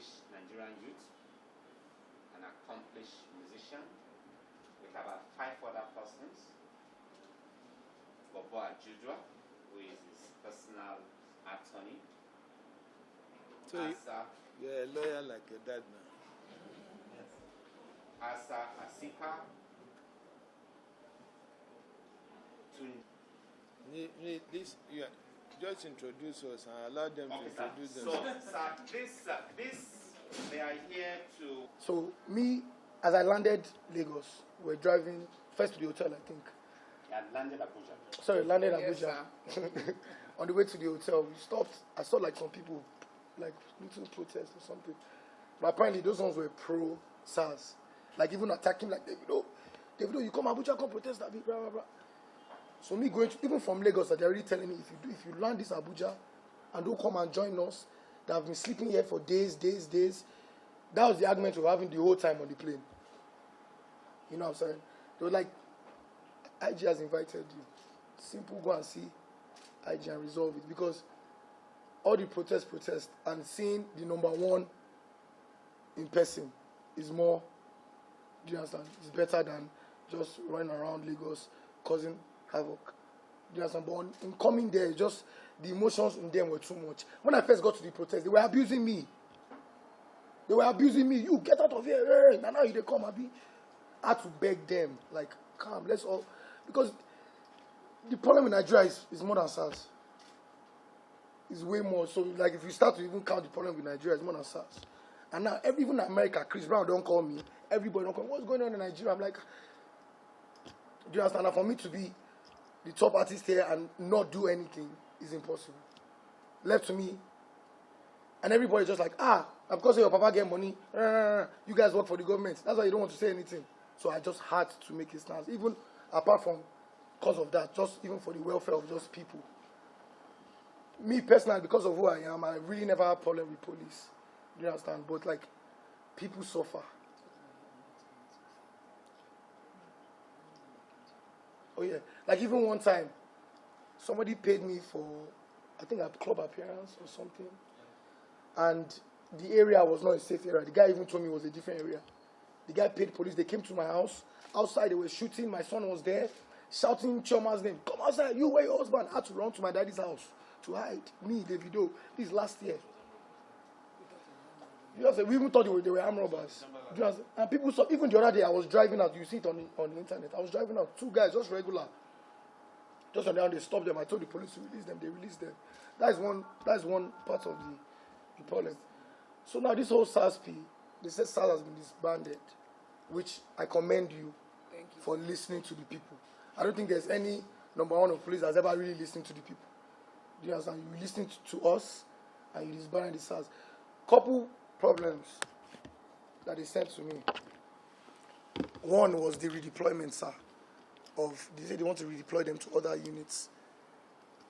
accomplished Nigerian youth, an accomplished musician, with about 5 other persons. Bobo Abuja, who is his personal attorney. So you're a lawyer like your dad now. Yes. Asa Asika. This, yeah, just introduce us and allow them to introduce themselves. So, this, they are here to... So, me, as I landed Lagos, we're driving first to the hotel, I think. You had landed Abuja. Sorry, landed Abuja. On the way to the hotel, we stopped. I saw like some people, like little protest or something. But apparently those ones were pro-SARS. Like even attacking like Davido, you come Abuja, come protest, blah, blah, blah. So me going to, even from Lagos, they're already telling me, if you land this Abuja and don't come and join us, that have been sleeping here for days. That was the argument we were having the whole time on the plane. You know what I'm saying? They were like, IG has invited you. Simple, go and see IG and resolve it. Because all the protest, and seeing the number one in person is more, do you understand? It's better than just running around Lagos causing havoc. Do you understand? But in coming there, just the emotions in them were too much. When I first got to the protest, they were abusing me. You get out of here. Hey, now they come, Abi. I had to beg them, like, calm, let's all. Because the problem in Nigeria is more than SARS. It's way more. So, like, if you start to even count the problem with Nigeria, it's more than SARS. And now, even in America, Chris Brown don't call me. Everybody don't call me. What's going on in Nigeria? I'm like, do you understand? And for me to be the top artist here and not do anything is impossible. Left to me. And everybody just like, because your papa get money, you guys work for the government. That's why you don't want to say anything. So I just had to make a stance. Even apart from because of that, just even for the welfare of just people. Me personally, because of who I am, I really never had a problem with police. Do you understand? But like, people suffer. Oh yeah. Like even one time, somebody paid me for, I think a club appearance or something. And the area was not a safe area. The guy even told me it was a different area. The guy paid police. They came to my house. Outside, they were shooting. My son was there, shouting Chioma's name. Come outside. You, where your husband? I had to run to my daddy's house to hide. Me, Davido. This last year. You know, we even thought they were armed robbers. And people saw, even the other day, I was driving out. You see it on the internet. I was driving out. 2 guys, just regular. Just on the ground, they stopped them. I told the police to release them. They released them. That's one part of the problem. So now this whole SARS-P, they said SARS has been disbanded, which I commend you for listening to the people. I don't think there's any number one of police that's ever really listened to the people. Do you understand? You listened to us and you disbanded the SARS. Couple problems that they sent to me. One was the redeployment, sir. They said they want to redeploy them to other units.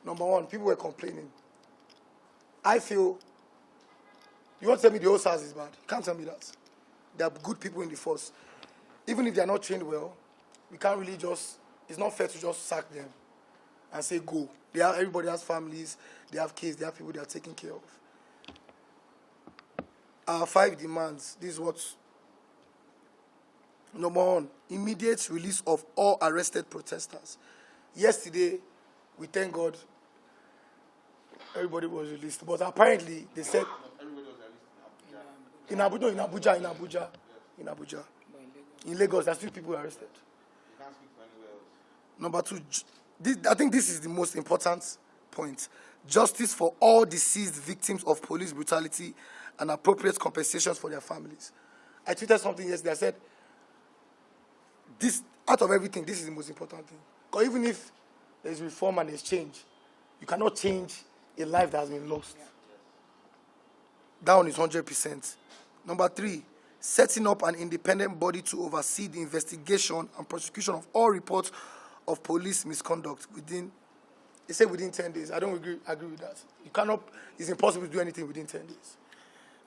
Number one, people were complaining. I feel, you want to tell me the whole SARS is bad? You can't tell me that. There are good people in the force. Even if they are not trained well, we can't really just, it's not fair to just sack them and say go. Everybody has families, they have kids, they have people they are taking care of. Our 5 demands, this is what. Number one, immediate release of all arrested protesters. Yesterday, we thank God, everybody was released. But apparently, they said... Everybody was released in Abuja. In Lagos, there are still people arrested. You can't speak for anywhere else. Number 2, I think this is the most important point. Justice for all deceased victims of police brutality and appropriate compensations for their families. I tweeted something yesterday. I said, this, out of everything, this is the most important thing. Because even if there's reform and there's change, you cannot change a life that has been lost. That one is 100%. Number 3, setting up an independent body to oversee the investigation and prosecution of all reports of police misconduct within, they say within 10 days. I don't agree with that. You cannot, it's impossible to do anything within 10 days.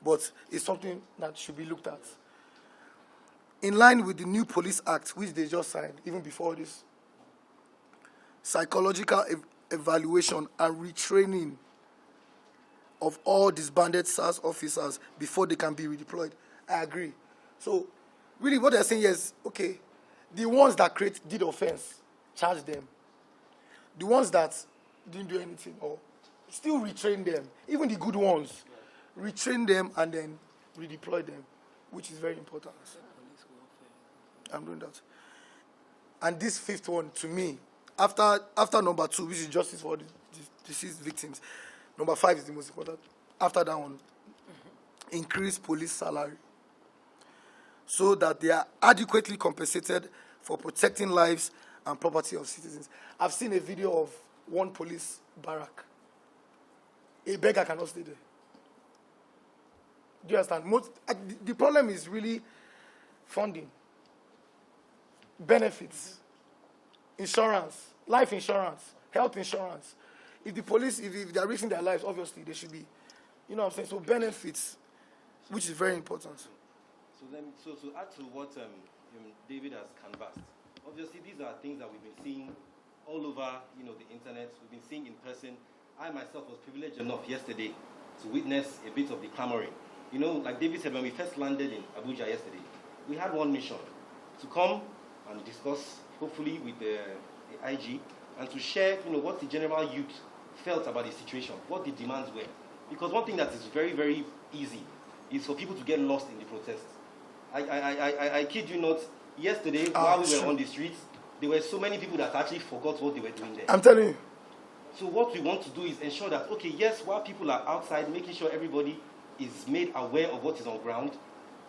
But it's something that should be looked at. In line with the new Police Act, which they just signed, even before this, psychological evaluation and retraining of all disbanded SARS officers before they can be redeployed. I agree. So, really, what they're saying is, okay, the ones that did offense, charge them. The ones that didn't do anything, or still retrain them, even the good ones, retrain them and then redeploy them, which is very important. I'm doing that. And this fifth one, to me, after number 2, which is justice for the deceased victims, number 5 is the most important. After that one, increase police salary so that they are adequately compensated for protecting lives and property of citizens. I've seen a video of one police barrack. A beggar cannot stay there. Do you understand? The problem is really funding, benefits, insurance, life insurance, health insurance. If the police, if they are risking their lives, obviously they should be, you know what I'm saying? So benefits, which is very important. So to add to what David has canvassed, obviously these are things that we've been seeing all over, the internet. We've been seeing in person. I myself was privileged enough yesterday to witness a bit of the clamoring. Like David said, when we first landed in Abuja yesterday, we had one mission: to come and discuss, hopefully with the IG, and to share, what the general youth felt about the situation, what the demands were. Because one thing that is very, very easy is for people to get lost in the protests. I kid you not, yesterday, while we were on the streets, there were so many people that actually forgot what they were doing there. I'm telling you. So what we want to do is ensure that, okay, yes, while people are outside, making sure everybody is made aware of what is on ground,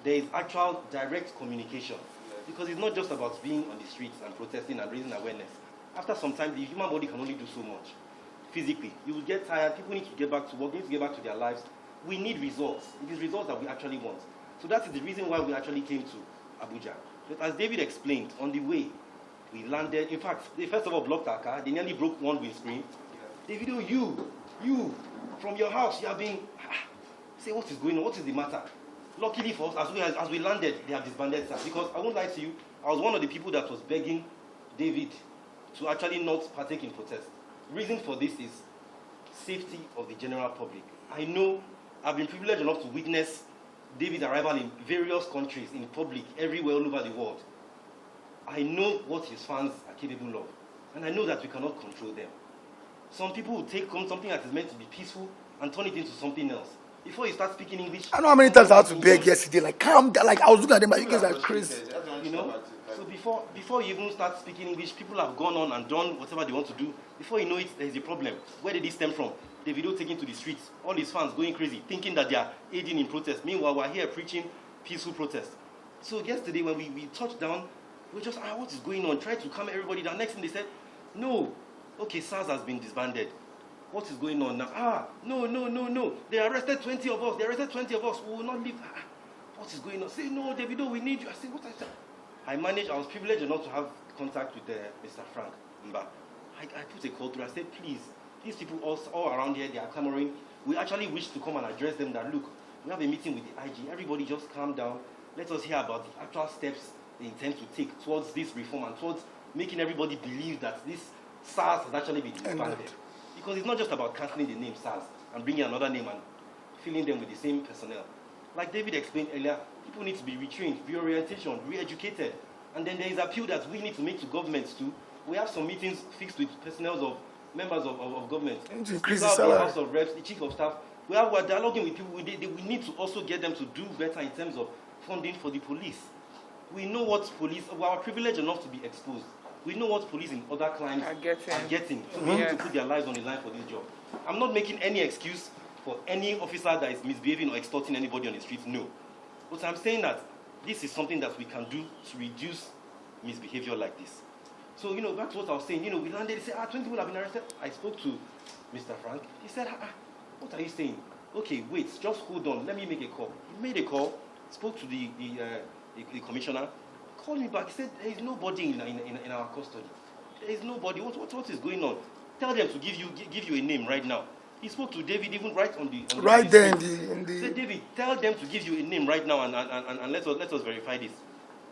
there is actual direct communication. Because it's not just about being on the streets and protesting and raising awareness. After some time, the human body can only do so much. Physically, you will get tired, people need to get back to work, need to get back to their lives. We need results. It is results that we actually want. So that is the reason why we actually came to Abuja. But as David explained, on the way, we landed. In fact, they first of all blocked our car. They nearly broke one windscreen. Davido, you, from your house, you have been... Say, what is going on? What is the matter? Luckily for us, as we landed, they have disbanded us. Because I won't lie to you, I was one of the people that was begging David to actually not partake in protest. Reason for this is safety of the general public. I know I've been privileged enough to witness David's arrival in various countries, in public, everywhere, all over the world. I know what his fans are capable of. And I know that we cannot control them. Some people will take something that is meant to be peaceful and turn it into something else. Before you start speaking English... I know how many times I had to beg yesterday, like, calm down, like, I was looking at them, but you guys are crazy. So before you even start speaking English, people have gone on and done whatever they want to do. Before you know it, there's a problem. Where did this stem from? Davido taken to the streets, all his fans going crazy, thinking that they are aiding in protest. Meanwhile, we're here preaching peaceful protest. So yesterday, when we touched down, we just, what is going on? Tried to calm everybody down. Next thing they said, no. Okay, SARS has been disbanded. What is going on now? No. They arrested 20 of us. We will not leave. What is going on? Say, no, Davido, we need you. I said, what? I was privileged enough to have contact with Mr. Frank Mba. I put a call through. I said, please, these people all around here, they are clamoring. We actually wish to come and address them that, look, we have a meeting with the IG. Everybody just calm down. Let us hear about the actual steps they intend to take towards this reform and towards making everybody believe that this SARS has actually been disbanded. Because it's not just about cancelling the name SARS and bringing another name and filling them with the same personnel. Like David explained earlier, people need to be retrained, reorientation, re-educated. And then there is appeal that we need to make to governments too. We have some meetings fixed with personnel of members of government. Increase the salary. The House of Reps, the Chief of Staff. We are dialoguing with people. We need to also get them to do better in terms of funding for the police. We know what police, we are privileged enough to be exposed. We know what police in other climes are getting. So we need to put their lives on the line for this job. I'm not making any excuse for any officer that is misbehaving or extorting anybody on the streets, no. But I'm saying that this is something that we can do to reduce misbehavior like this. So, that's what I was saying. We landed, they said, 20 people have been arrested. I spoke to Mr. Frank. He said, what are you saying? Okay, wait, just hold on. Let me make a call. He made a call, spoke to the commissioner, called me back. He said, there is nobody in our custody. There is nobody. What is going on? Tell them to give you a name right now. He spoke to David even right on the there in the. He said, David, tell them to give you a name right now and let us verify this.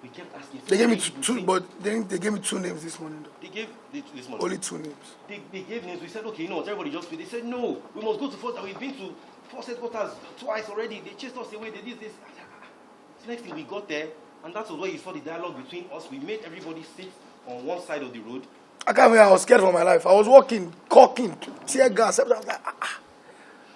We kept asking. They gave me two, but then they gave me 2 names this morning. Though. They gave this morning. Only 2 names. They gave names. We said, okay, you know what, everybody just wait. They said, no, we must go to Force. We've been to Force headquarters twice already. They chased us away. They did this. The next thing we got there, and that was where you saw the dialogue between us. We made everybody sit on one side of the road. I can't believe I was scared for my life. I was walking, cocking, tear gas. I was like,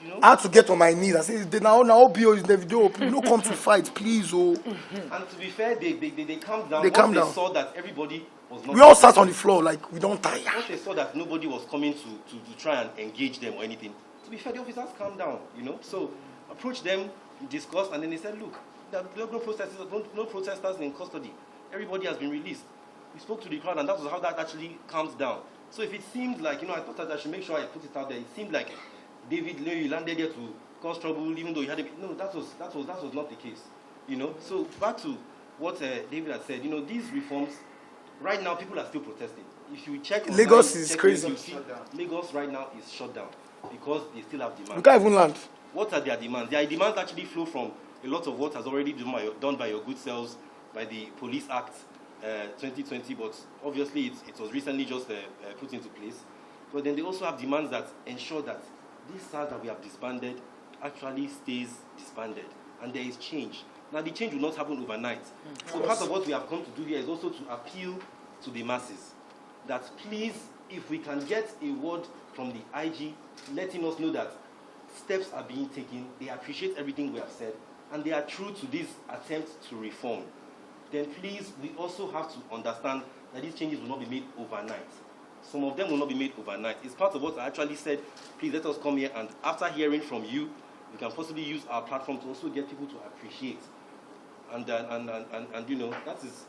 You know? I had to get on my knees. I said, now OBO is Davido. Please don't come to fight, please. Oh. And to be fair, they calmed down. They calmed down. They saw that everybody was not. We all sat on the floor like we don't tire. Once they saw that nobody was coming to try and engage them or anything, to be fair, the officers calmed down, you know. So approached them, discussed, and then they said, look, there are no protesters in custody. Everybody has been released. We spoke to the crowd, and that was how that actually calms down. So if it seemed like, you know, I thought that I should make sure I put it out there. It seemed like David, you landed there to cause trouble, even though you had no, that was not the case, you know. So back to what David had said, you know, these reforms, right now people are still protesting. If you check online, Lagos is crazy. You see, Lagos right now is shut down because they still have demands. You can't even land. What are their demands? Their demands actually flow from a lot of what has already been done by your good selves, by the Police Act 2020, but obviously it was recently just put into place. But then they also have demands that ensure that this SARS that we have disbanded actually stays disbanded, and there is change. Now the change will not happen overnight. So part of what we have come to do here is also to appeal to the masses that please, if we can get a word from the IG letting us know that steps are being taken, they appreciate everything we have said, and they are true to this attempt to reform, then please, we also have to understand that these changes will not be made overnight. Some of them will not be made overnight. It's part of what I actually said, please let us come here, and after hearing from you, we can possibly use our platform to also get people to appreciate. And you know, that is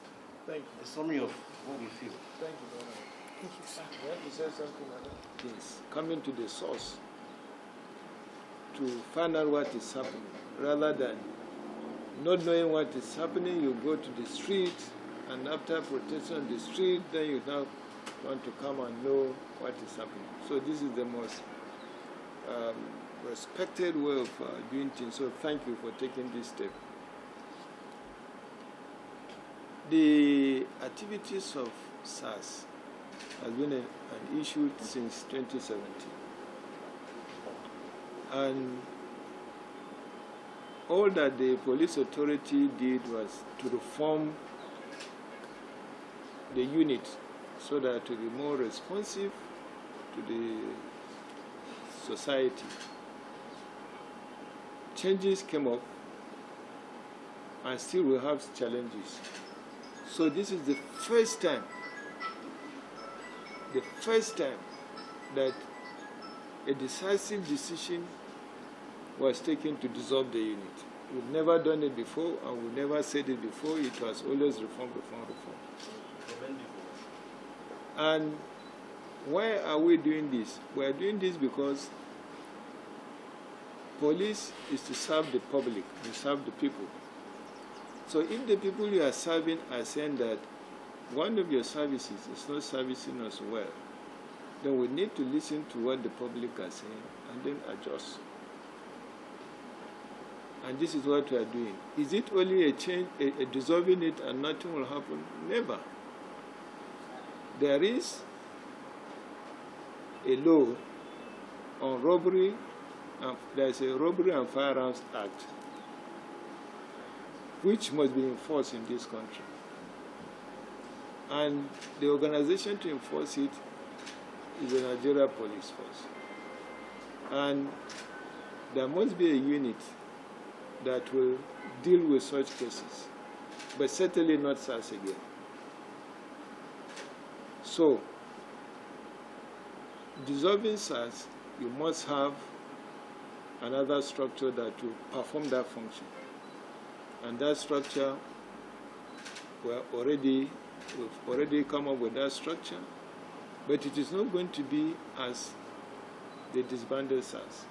a summary of what we feel. Thank you very much. Thank you, sir. You want to say something like that? Yes. Coming to the source to find out what is happening, rather than not knowing what is happening, you go to the street, and after protesting on the street, then you now want to come and know what is happening. So this is the most respected way of doing things. So thank you for taking this step. The activities of SARS has been an issue since 2017. And all that the police authority did was to reform the unit so that to be more responsive to the society. Changes came up, and still we have challenges. So this is the first time that a decisive decision was taken to dissolve the unit. We've never done it before, and we've never said it before. It was always reform, reform, reform. And why are we doing this? We are doing this because police is to serve the public, to serve the people. So if the people you are serving are saying that one of your services is not servicing us well, then we need to listen to what the public are saying and then adjust. And this is what we are doing. Is it only a change, a dissolving it and nothing will happen? Never. There is a law on robbery, there is a Robbery and Firearms Act, which must be enforced in this country. And the organization to enforce it is the Nigeria Police Force. And there must be a unit that will deal with such cases, but certainly not SARS again. So, dissolving SARS, you must have another structure that will perform that function. And that structure, we've already come up with that structure, but it is not going to be as the disbanded SARS.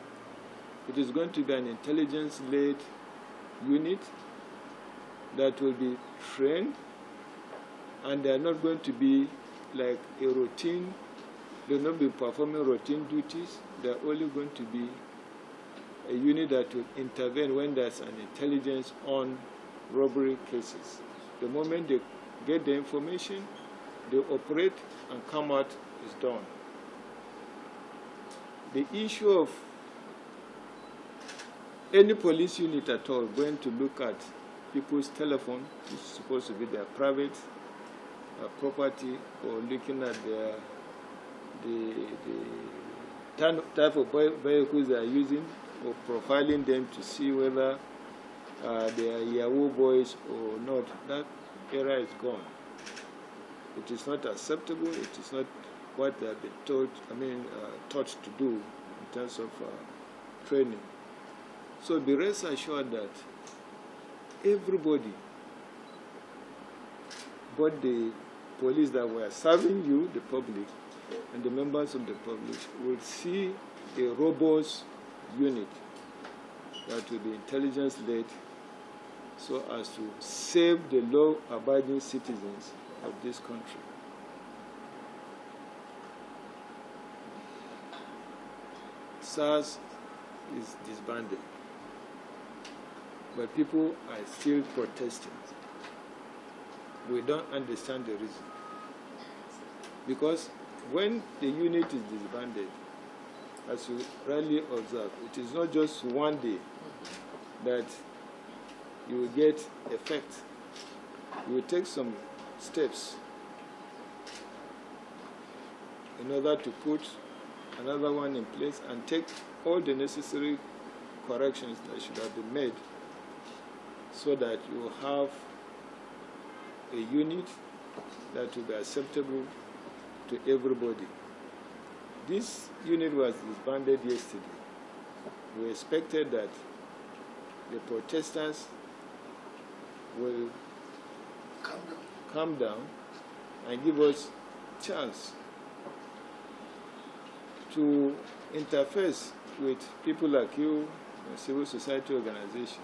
It is going to be an intelligence-led unit that will be trained, and they are not going to be like a routine, they will not be performing routine duties. They are only going to be a unit that will intervene when there's an intelligence on robbery cases. The moment they get the information, they operate and come out is done. The issue of any police unit at all going to look at people's telephone, which is supposed to be their private property, or looking at the type of vehicles they are using, or profiling them to see whether they are Yahoo boys or not, that era is gone. It is not acceptable. It is not what they have been taught to do in terms of training. So be rest assured that everybody, both the police that were serving you, the public, and the members of the public, will see a robust unit that will be intelligence-led so as to save the law-abiding citizens of this country. SARS is disbanded, but people are still protesting. We don't understand the reason. Because when the unit is disbanded, as you rightly observe, it is not just one day that you will get effect. You will take some steps in order to put another one in place and take all the necessary corrections that should have been made so that you will have a unit that will be acceptable to everybody. This unit was disbanded yesterday. We expected that the protesters will calm down and give us chance to interface with people like you, civil society organization,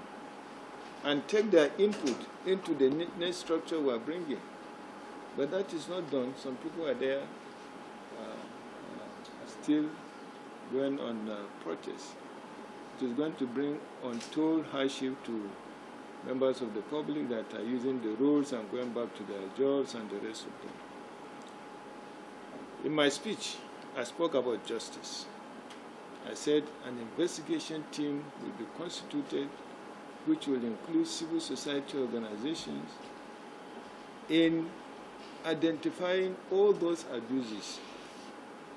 and take their input into the next structure we are bringing. But that is not done. Some people are there still going on protest. It is going to bring untold hardship to members of the public that are using the roads and going back to their jobs and the rest of them. In my speech, I spoke about justice. I said an investigation team will be constituted which will include civil society organizations in identifying all those abuses,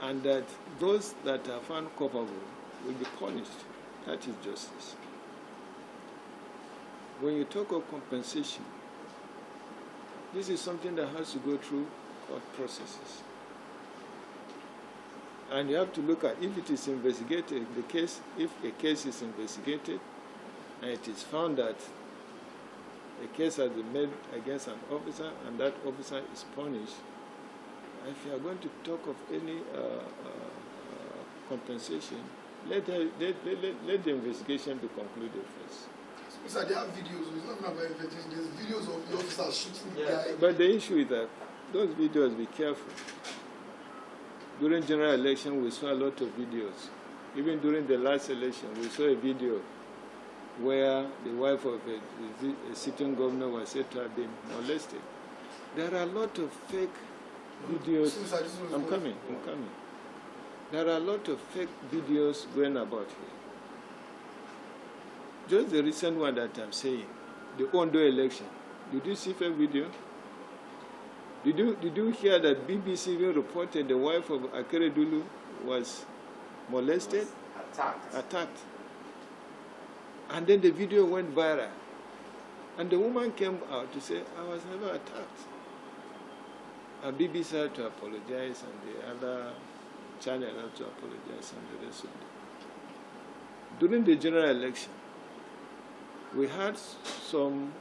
and that those that are found culpable will be punished. That is justice. When you talk of compensation, this is something that has to go through court processes. And you have to look at if it is investigated, the case, if a case is investigated and it is found that a case has been made against an officer and that officer is punished, if you are going to talk of any compensation, let the investigation be concluded first. So they have videos. It's not about investigation. There's videos of the officers shooting the guy. But the issue is that those videos, be careful. During general election, we saw a lot of videos. Even during the last election, we saw a video where the wife of a sitting governor was said to have been molested. There are a lot of fake videos. I'm coming. There are a lot of fake videos going about here. Just the recent one that I'm saying, the Ondo election. Did you see fake video? Did you hear that BBC even reported the wife of Akeredolu was molested? Attacked. And then the video went viral. And the woman came out to say, I was never attacked. And BBC had to apologize, and the other channel had to apologize, and the rest of them. During the general election, we had some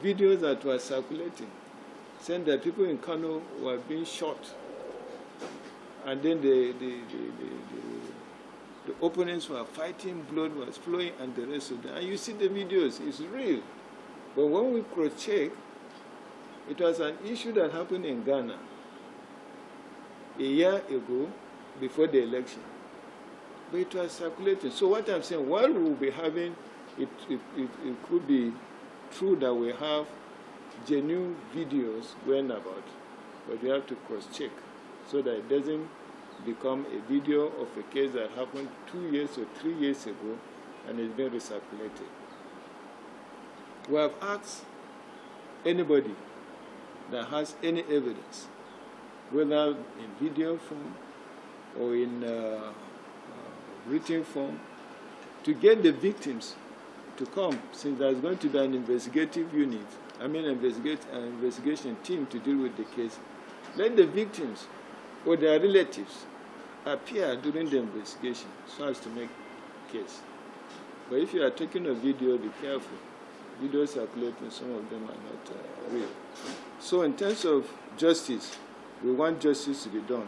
videos that were circulating, saying that people in Kano were being shot. And then the opponents were fighting, blood was flowing, and the rest of them. And you see the videos, it's real. But when we cross-check, it was an issue that happened in Ghana a year ago, before the election. But it was circulating. So what I'm saying, while we will be having, it could be true that we have genuine videos going about, but we have to cross-check so that it doesn't become a video of a case that happened 2 years or 3 years ago and is being recirculated. We have asked anybody that has any evidence, whether in video form or in written form, to get the victims to come, since there's going to be an investigative unit, an investigation team to deal with the case. Let the victims or their relatives appear during the investigation so as to make case. But if you are taking a video, be careful. Videos circulating, some of them are not real. So in terms of justice, we want justice to be done.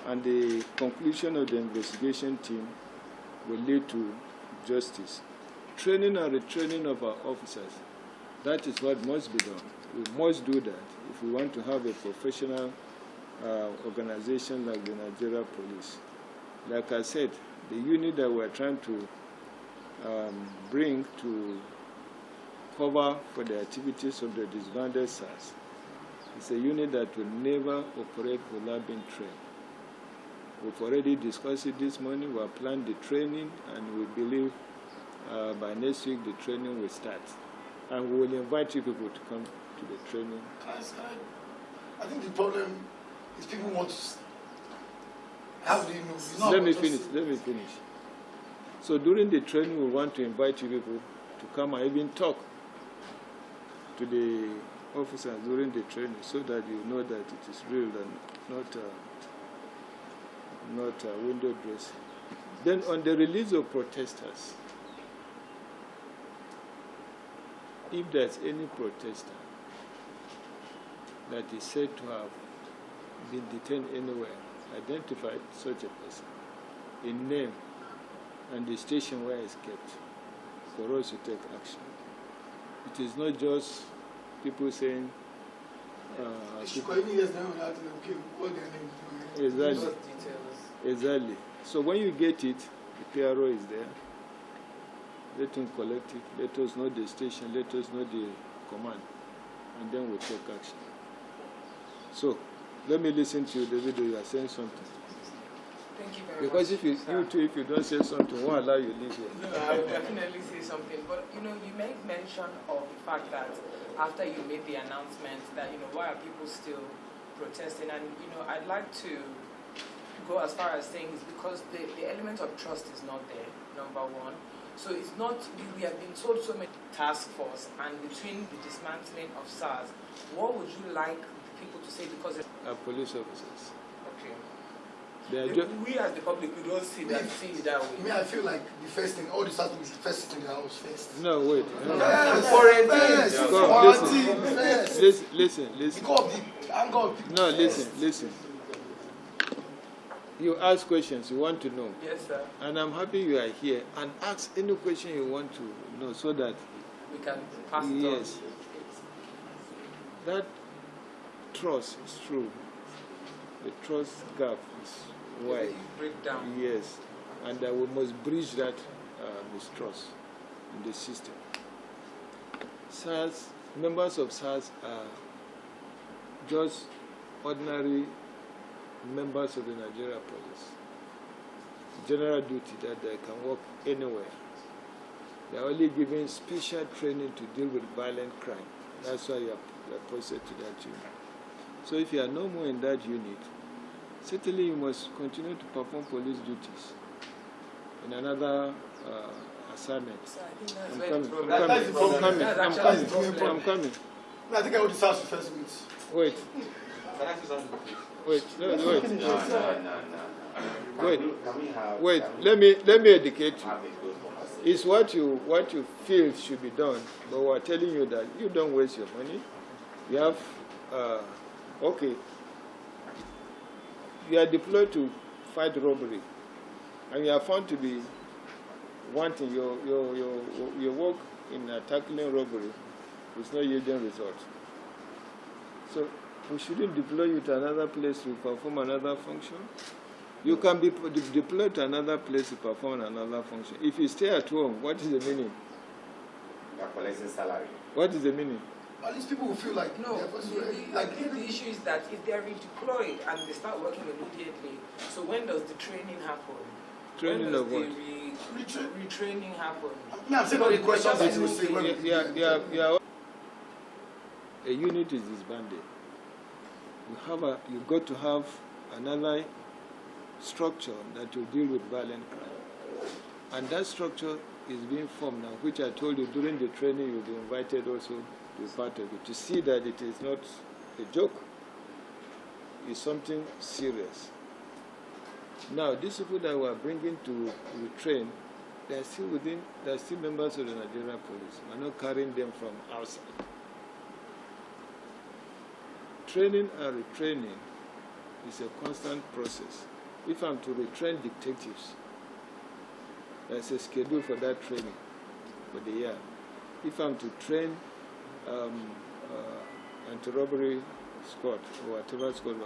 And the conclusion of the investigation team will lead to justice. Training and retraining of our officers, that is what must be done. We must do that if we want to have a professional organization like the Nigerian police. Like I said, the unit that we're trying to bring to cover for the activities of the disbanded SARS is a unit that will never operate without being trained. We've already discussed it this morning. We have planned the training, and we believe by next week the training will start. And we will invite you people to come to the training. I think the problem is people want to. How do you know? Let me finish. So during the training, we want to invite you people to come and even talk to the officers during the training, so that you know that it is real and not window dressing. Then on the release of protesters, if there's any protester that is said to have been detained anywhere, identify such a person in name and the station where it's kept for us to take action. It is not just people saying Exactly. So when you get it, the PRO is there. Let him collect it. Let us know the station. Let us know the command. And then we'll take action. So, let me listen to you, Davido. You are saying something. Thank you very because much. Because if you don't say something, won't allow you to leave here. No, I will definitely say something. But, you made mention of the fact that after you made the announcement that, why are people still protesting? And, I'd like to go as far as saying it's because the element of trust is not there, number one. So it's not, we have been told so many task force, and between the dismantling of SARS, what would you like people to say? Because our police officers. Okay. We as the public, we don't see that way. I feel like the first thing, all this has to be the first thing in the house first. No, wait. Listen. No, listen. You ask questions you want to know. Yes, sir. And I'm happy you are here. And ask any question you want to know so that we can pass it on. Yes. That trust is true. The trust gap is wide. Break down. Yes. And we must bridge that mistrust in the system. SARS, members of SARS are just ordinary members of the Nigerian police. General duty that they can work anywhere. They are only given special training to deal with violent crime. That's why you are posted to that unit. So if you are no more in that unit, certainly you must continue to perform police duties in another assignment. So I think I'm coming. I think I would decide to first meet. Wait. Wait, let me educate you. It's what you feel should be done, but we're telling you that you don't waste your money. You have, okay, you are deployed to fight robbery, and you are found to be wanting your work in tackling robbery is not yielding results. So we shouldn't deploy you to another place to perform another function. You can be deployed to another place to perform another function. If you stay at home, what is the meaning? You are collecting salary. What is the meaning? At least people will feel like No, like the issue is that if they're redeployed and they start working immediately, so when does the training happen? Training when of what? Retraining happen? me, I'm saying all the questions that you will say when Yeah. A unit is disbanded. You got to have another structure that will deal with violent crime. And that structure is being formed now, which I told you during the training you'll be invited also to be part of it, to see that it is not a joke. It's something serious. Now, these people that we are bringing to retrain, they are still members of the Nigerian police. We are not carrying them from outside. Training and retraining is a constant process. If I'm to retrain detectives, there's a schedule for that training for the year. If I'm to train anti-robbery squad or whatever squad,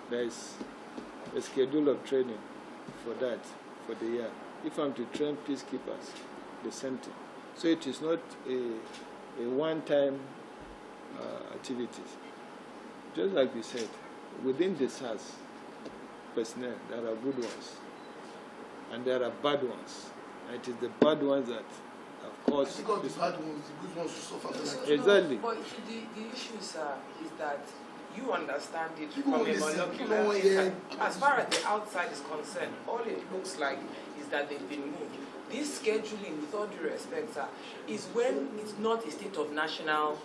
there's a schedule of training for that for the year. If I'm to train peacekeepers, the same thing. So it is not a one-time activities. Just like we said, within the SAS personnel, there are good ones and there are bad ones. And it is the bad ones that, of course, because the bad ones, the good ones will suffer. Exactly. But the issue, sir, is that you understand it People from will a listen. molecular. As far as the outside is concerned, all it looks like is that they've been moved. This scheduling, with all due respect, sir, is when it's not a state of national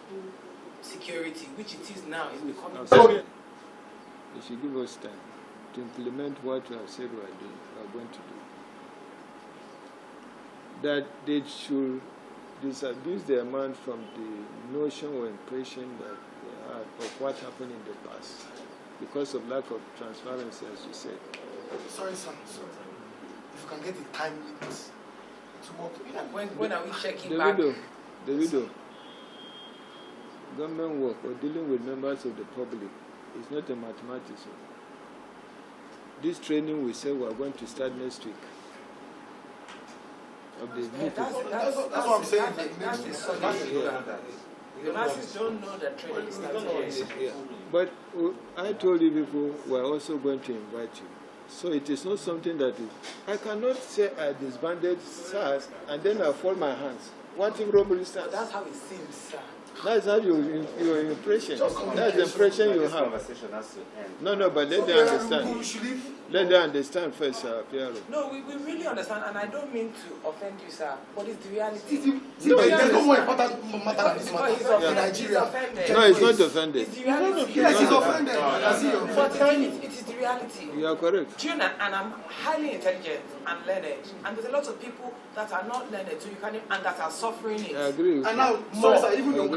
security, which it is now, is becoming. They should give us time to implement what we have said we are going to do. That they should disabuse their mind from the notion or impression that they had of what happened in the past because of lack of transparency, as you said. Sorry, sir. If you can get a time limit to work. When are we checking back? Davido, government work or dealing with members of the public is not a mathematics. This training we say we are going to start next week. Of the That's what I'm saying. That's the solid. The masses don't know that training is starting. But I told you people we are also going to invite you. So it is not something that is. I cannot say I disbanded SARS and then I fold my hands. What if robbery starts? That's how it seems, sir. That's not your impression. That's the impression you have. Conversation has to end. No, but let them understand. Let them understand first, Piero. No, we really understand, and I don't mean to offend you, sir, but it's the reality. There's no more important matter than this matter in Nigeria. No, it's not offended. It's the reality. Yes, he's offended. But it is the reality. You are correct. Do you know, and I'm highly intelligent and learned, and there's a lot of people that are not learned, so you can, and that are suffering it. I agree with And you. now, sorry, sir, even though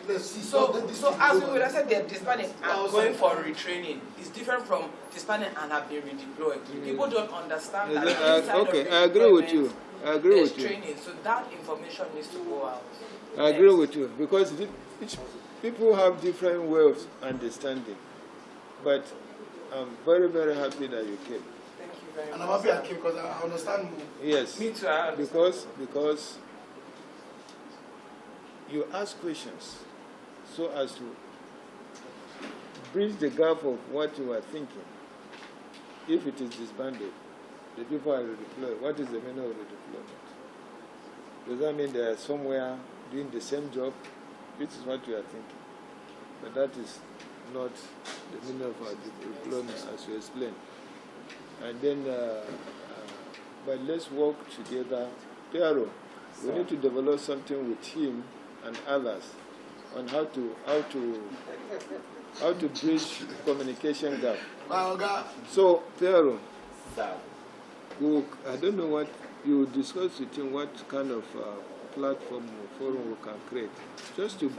let's see. So as we would have said, they're disbanding and going for retraining. It's different from disbanding and have been redeployed. People don't understand that. Okay, I agree with you. I agree with you. Training, so that information needs to go out. I agree with you because each people have different ways of understanding. But I'm very, very happy that you came. Thank you very much. And I'm happy I came because I understand more. Yes. Me too, I understand. Because you ask questions so as to bridge the gap of what you are thinking. If it is disbanded, the people are redeployed. What is the meaning of redeployment? Does that mean they are somewhere doing the same job? Which is what you are thinking. But that is not the meaning of our deployment, as you explained. And then, but let's work together. Piero, we need to develop something with him and others on how to bridge communication gap. So, Piero, I don't know what you discuss with him, what kind of platform or forum we can create, just to.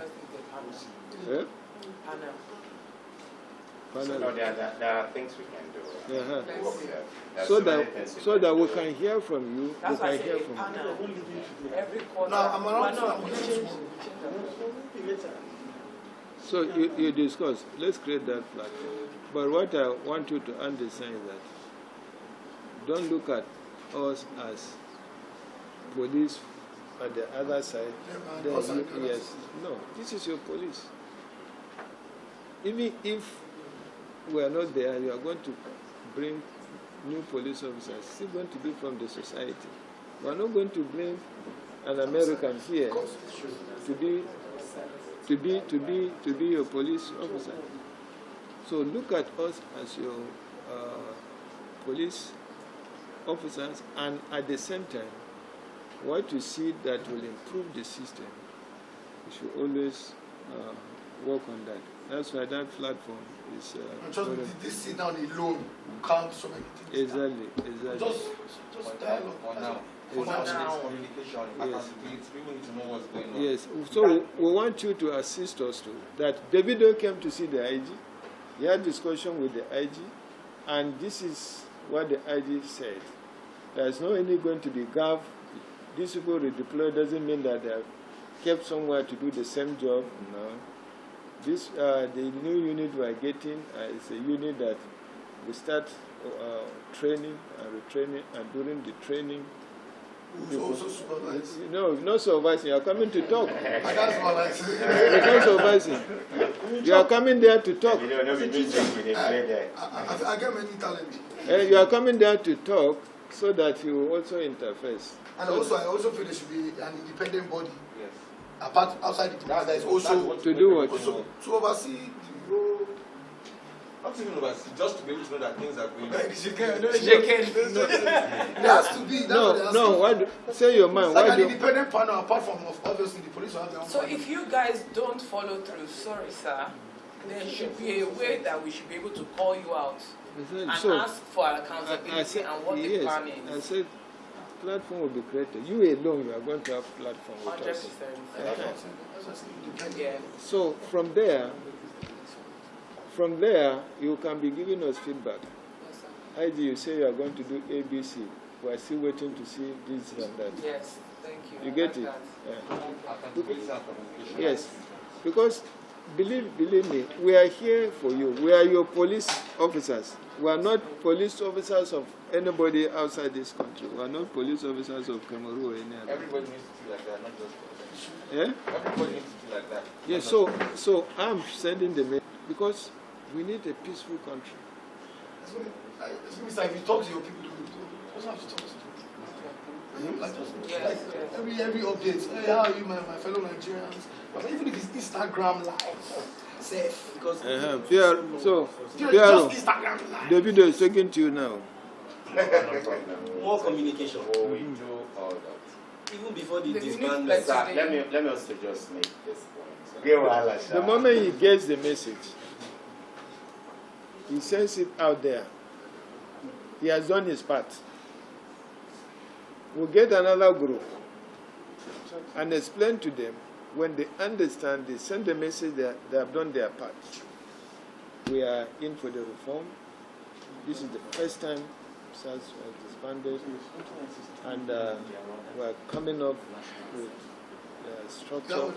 So no, there are things we can do. So that we can hear from you. That's we why I can say hear from you. every quarter. No, I'm around. So you discuss. Let's create that platform. But what I want you to understand is that don't look at us as police on the other side, then yes, no, this is your police. Even if we are not there, you are going to bring new police officers, still going to be from the society. We are not going to bring an American here to be your police officer. So look at us as your police officers, and at the same time, what you see that will improve the system, you should always work on that. That's why that platform is. Just this sit down alone can't so many things. Exactly. Just dialogue. For now. For now, communication, accountability, people need to know what's going on. Yes. So we want you to assist us to that. Davido came to see the IG. He had discussion with the IG, and this is what the IG said. There is no any going to be gap. These people redeploy doesn't mean that they are kept somewhere to do the same job. No. This the new unit we are getting is a unit that we start training and retraining, and during the training. Also supervise. No, not supervising. You are coming to talk. I can't supervise. You're not supervising. You are coming there to talk. You don't know we do things with there. I get many talents. You are coming there to talk so that you also interface. And also, I also feel there should be an independent body. Yes. Apart outside the police, that is also To do what? also to oversee the whole. Not even oversee, just to be able to know that things are going on. It has to be. That's what they No. ask. Say your mind. Like Why an do? independent panel, apart from obviously the police will have their own. So panel. if you guys don't follow through, sorry sir, there should be a way that we should be able to call you out and So ask for accountability and what the plan I is. said, platform will be created. You alone, you are going to have platform with us. 100%. Yeah. So from there, you can be giving us feedback. Yes, sir. IG, you say you are going to do ABC. We are still waiting to see this and that. Yes, thank you. You I get like it? that. Yeah. Accountability and communication. Yes, because believe me, we are here for you. We are your police officers. We are not police officers of anybody outside this country. We are not police officers of Cameroon or any other. Everybody needs to feel like that, not just us. Yeah? Everybody needs to feel like that. Yes, so I'm sending the message because we need a peaceful country. If you talk to your people, you also have to talk to them. Like, Yes. every update. Hey, how are you, my fellow Nigerians? But even if it's Instagram live, safe. Because Piero, just Instagram live. Davido is talking to you now. More communication. Oh, we do all that. Even before the The disbandment. unique Sir, let me also just make this point. The moment he gets the message, he sends it out there. He has done his part. We'll get another group and explain to them. When they understand, they send the message that they have done their part. We are in for the reform. This is the first time SARS was disbanded, and we are coming up with structure.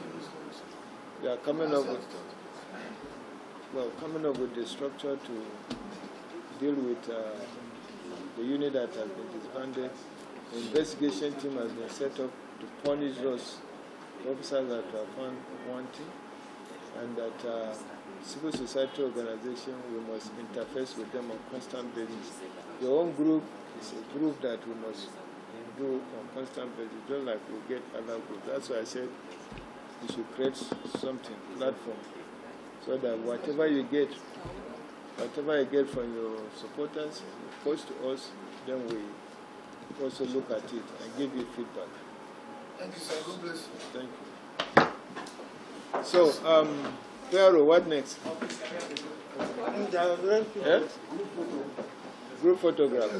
We are coming up with the structure to deal with the unit that has been disbanded. The investigation team has been set up to punish those officers that are found wanting, and that civil society organization, we must interface with them on constant basis. Your own group is a group that we must do on constant basis, just like we get other groups. That's why I said you should create something, platform, so that whatever you get from your supporters, you post to us, then we also look at it and give you feedback. Thank you, sir. God bless you. Thank you. So, Piero, what next? Yeah? Group photograph.